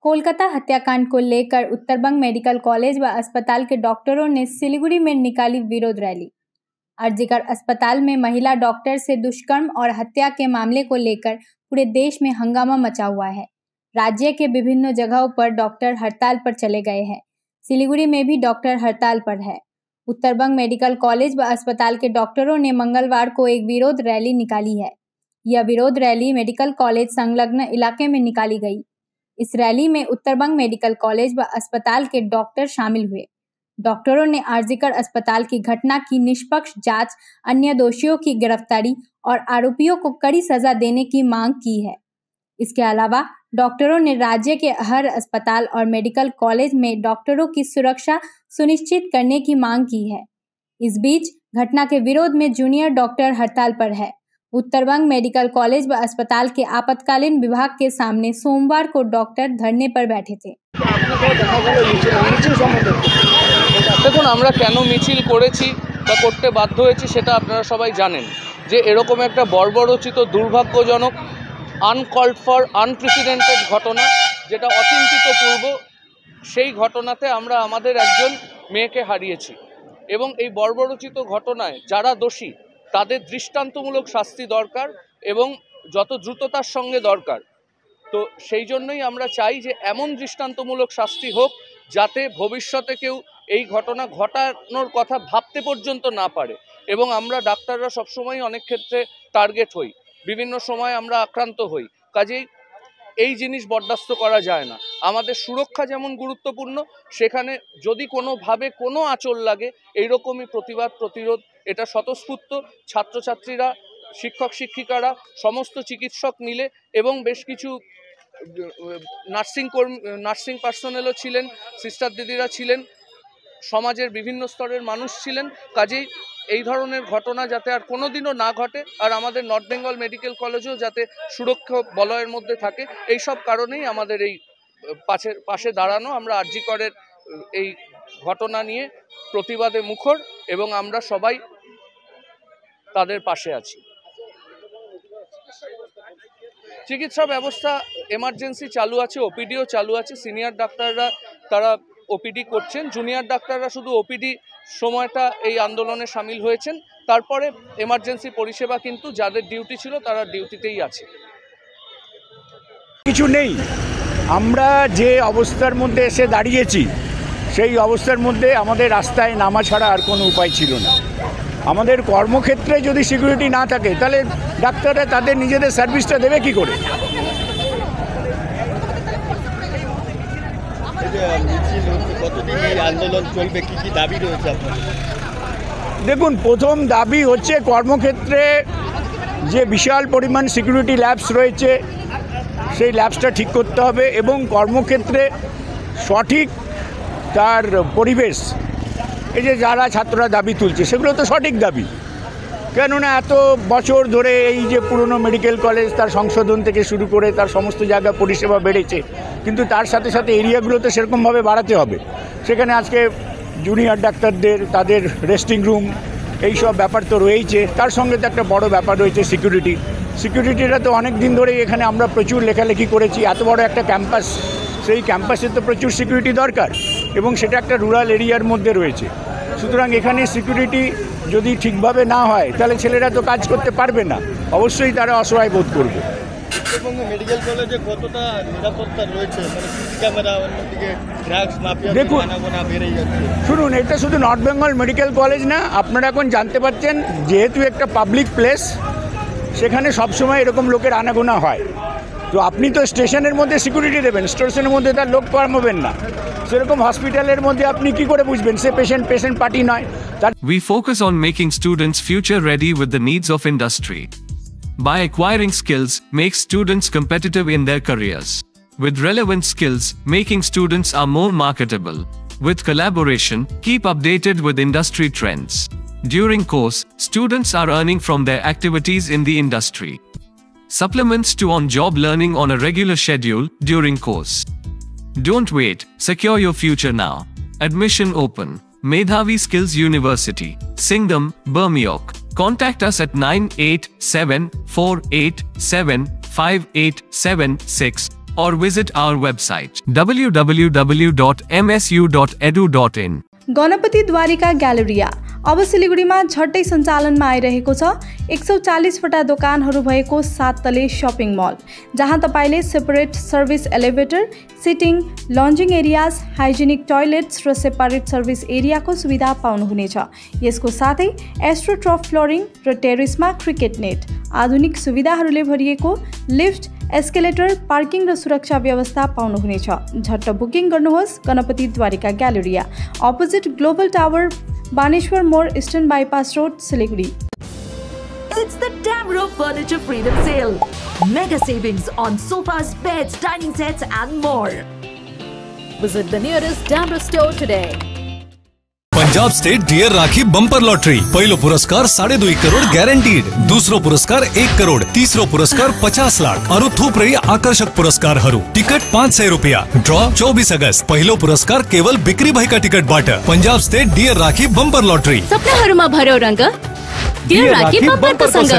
कोलकाता हत्याकांड को लेकर उत्तरबंग मेडिकल कॉलेज व अस्पताल के डॉक्टरों ने सिलीगुड़ी में निकाली विरोध रैली। अर्जीकर अस्पताल में महिला डॉक्टर से दुष्कर्म और हत्या के मामले को लेकर पूरे देश में हंगामा मचा हुआ है। राज्य के विभिन्न जगहों पर डॉक्टर हड़ताल पर चले गए हैं। सिलीगुड़ी में भी डॉक्टर हड़ताल पर है। उत्तरबंग मेडिकल कॉलेज व अस्पताल के डॉक्टरों ने मंगलवार को एक विरोध रैली निकाली है। यह विरोध रैली मेडिकल कॉलेज संलग्न इलाके में निकाली गई। इस रैली में उत्तरबंग मेडिकल कॉलेज व अस्पताल के डॉक्टर शामिल हुए। डॉक्टरों ने अर्जीकर अस्पताल की घटना की निष्पक्ष जांच, अन्य दोषियों की गिरफ्तारी और आरोपियों को कड़ी सजा देने की मांग की है। इसके अलावा डॉक्टरों ने राज्य के हर अस्पताल और मेडिकल कॉलेज में डॉक्टरों की सुरक्षा सुनिश्चित करने की मांग की है। इस बीच घटना के विरोध में जूनियर डॉक्टर हड़ताल पर है। उत्तरबंग मेडिकल कॉलेज व अस्पताल के आपातकालीन विभाग के सामने सोमवार को डॉक्टर धरने पर बैठे थे। দেখুন, আমরা কেন মিছিল করেছি বা করতে বাধ্য হয়েছি সেটা আপনারা সবাই জানেন যে এরকম একটা বর্বরোচিত, দুর্ভাগ্যজনক, আনকল্ড ফর, আনপ্রেসিডেন্টেড ঘটনা, যেটা অচিন্তিত পূর্ব, সেই ঘটনাতে আমরা আমাদের একজন মেয়েকে হারিয়েছি এবং এই বর্বরোচিত ঘটনায় যারা দোষী তাদের দৃষ্টান্তমূলক শাস্তি দরকার এবং যত দ্রুততার সঙ্গে দরকার। তো সেই জন্যই আমরা চাই যে এমন দৃষ্টান্তমূলক শাস্তি হোক যাতে ভবিষ্যতে কেউ এই ঘটনা ঘটানোর কথা ভাবতে পর্যন্ত না পারে। এবং আমরা ডাক্তাররা সবসময় অনেক ক্ষেত্রে টার্গেট হই, বিভিন্ন সময় আমরা আক্রান্ত হই, কাজেই এই জিনিস বরদাস্ত করা যায় না। আমাদের সুরক্ষা যেমন গুরুত্বপূর্ণ, সেখানে যদি কোনোভাবে কোনো আঁচল লাগে এইরকমই প্রতিবাদ, প্রতিরোধ এটা স্বতঃস্ফূর্ত। ছাত্রছাত্রীরা, শিক্ষক শিক্ষিকারা, সমস্ত চিকিৎসক মিলে এবং বেশ কিছু নার্সিং পার্সোনেলও ছিলেন, সিস্টার দিদিরা ছিলেন, সমাজের বিভিন্ন স্তরের মানুষ ছিলেন। কাজেই এই ধরনের ঘটনা যাতে আর কোনোদিনও না ঘটে, আর আমাদের নর্থ বেঙ্গল মেডিকেল কলেজেও যাতে সুরক্ষা বলয়ের মধ্যে থাকে, এই সব কারণেই আমাদের এই পাশে দাঁড়ানো। আমরা আরজিকরের এই ঘটনা নিয়ে প্রতিবাদে মুখর এবং আমরা সবাই তাদের পাশে আছি। চিকিৎসা ব্যবস্থা এমার্জেন্সি চালু আছে, ওপিডিও চালু আছে। সিনিয়র ডাক্তাররা তারা ওপিডি করছেন, জুনিয়র ডাক্তাররা শুধু ওপিডি সময়টা এই আন্দোলনে সামিল হয়েছেন। তারপরে এমার্জেন্সি পরিষেবা কিন্তু যাদের ডিউটি ছিল তারা ডিউটিতেই আছে। কিছু নেই, আমরা যে অবস্থার মধ্যে এসে দাঁড়িয়েছি সেই অবস্থার মধ্যে আমাদের রাস্তায় নামা ছাড়া আর কোনো উপায় ছিল না। আমাদের কর্মক্ষেত্রে যদি সিকিউরিটি না থাকে তাহলে ডাক্তাররা তাদের নিজেদের সার্ভিসটা দেবে কি করে? আন্দোলন চলবে, কি কি দাবি রয়েছে আপনার? দেখুন, প্রথম দাবি হচ্ছে কর্মক্ষেত্রে যে বিশাল পরিমাণ সিকিউরিটি ল্যাবস রয়েছে সেই ল্যাবসটা ঠিক করতে হবে এবং কর্মক্ষেত্রে সঠিক তার পরিবেশ, এই যে যারা ছাত্ররা দাবি তুলছে সেগুলো তো সঠিক দাবি। কেননা এত বছর ধরে এই যে পুরনো মেডিকেল কলেজ, তার সংশোধন থেকে শুরু করে তার সমস্ত জায়গা পরিষেবা বেড়েছে, কিন্তু তার সাথে সাথে এরিয়াগুলোতে সেরকমভাবে বাড়াতে হবে। সেখানে আজকে জুনিয়র ডাক্তারদের তাদের রেস্টিং রুম, এই সব ব্যাপার তো রয়েছে। তার সঙ্গে তো একটা বড় ব্যাপার রয়েছে সিকিউরিটিটা তো অনেক দিন ধরেই এখানে আমরা প্রচুর লেখালেখি করেছি। এত বড় একটা ক্যাম্পাস, সেই ক্যাম্পাসে তো প্রচুর সিকিউরিটি দরকার এবং সেটা একটা রুরাল এরিয়ার মধ্যে রয়েছে। সুতরাং এখানে সিকিউরিটি যদি ঠিকভাবে না হয় তাহলে ছেলেরা তো কাজ করতে পারবে না, অবশ্যই তারা অসহায় বোধ করবে। এবং মেডিকেল কলেজে কতটা নিরাপত্তা রয়েছে, মানে সিসি ক্যামেরা, অন্যদিকে ড্রাগস মাফিয়া দেখুন, বেড়েই যাচ্ছে। শুনুন, এটা শুধু নর্থ বেঙ্গল মেডিকেল কলেজ না, আপনারা এখন জানতে পারছেন যেহেতু একটা পাবলিক প্লেস, সেখানে সবসময় এরকম লোকের আনাগোনা হয়। তো আপনি তো স্টেশনের মধ্যে সিকিউরিটি দেবেন, স্টেশনের মধ্যে তার লোক কমাবেন না। সেরকম হসপিটালের মধ্যে আপনি কি করে বুঝবেন সে পেশেন্ট পার্টি নয়? We focus on making students future ready with the needs of industry. By acquiring skills, make students competitive in their careers. With relevant skills, making students are more marketable. With collaboration, keep updated with industry trends. During course, students are earning from their activities in the industry. Supplements to on-job learning on a regular schedule during course. Don't wait, secure your future now. Admission open. Medhavi Skills University, Singham, Bermioc. Contact us at 9874875876 or visit our website www.msu.edu.in. Ganpati Dwarika galleria अब सिलिगुडीमा झट्टै सञ्चालनमा आइरहेको छ। 140 वटा दोकानहरू भएको 7 तले शपिङ मल, जहाँ तपाईले separate service elevator, sitting, lounging areas, hygienic toilets र सेपरेट सर्भिस एरियाको सुविधा पाउनुहुनेछ। यसको साथै एस्ट्रोट्रफ फ्लोरिङ र टेरेसमा क्रिकेट नेट, आधुनिक सुविधाहरूले भरिएको लिफ्ट, एस्केलेटर, पार्किङ र सुरक्षा व्यवस्था पाउनुहुनेछ। झट्ट बुकिङ गर्नुहोस्। Ganpati Dwarika galleria, opposite global tower, Baneshwar मोड़, eastern bypass road, Siliguri. It's the Damro Furniture Freedom Sale. Mega savings on sofas, beds, dining sets and more. Visit the nearest Damro store today. Punjab state dear Rakhi bumper lottery. पहिलो पुरस्कार 2.5 करोड़ ग्यारेंटीड, दूसरो पुरस्कार 1 करोड़, तीसरो पुरस्कार 50 लाख, अरु थुप्रै आकर्षक पुरस्कारहरू। टिकट 500 रुपैयाँ। ड्र 24 अगस्त। पहिलो पुरस्कार केवल बिक्री भएका टिकटबाट। Punjab state dear Rakhi bumper lottery. सपनाहरूमा भर्यो रंग, डियर राखी बम्परको सँग।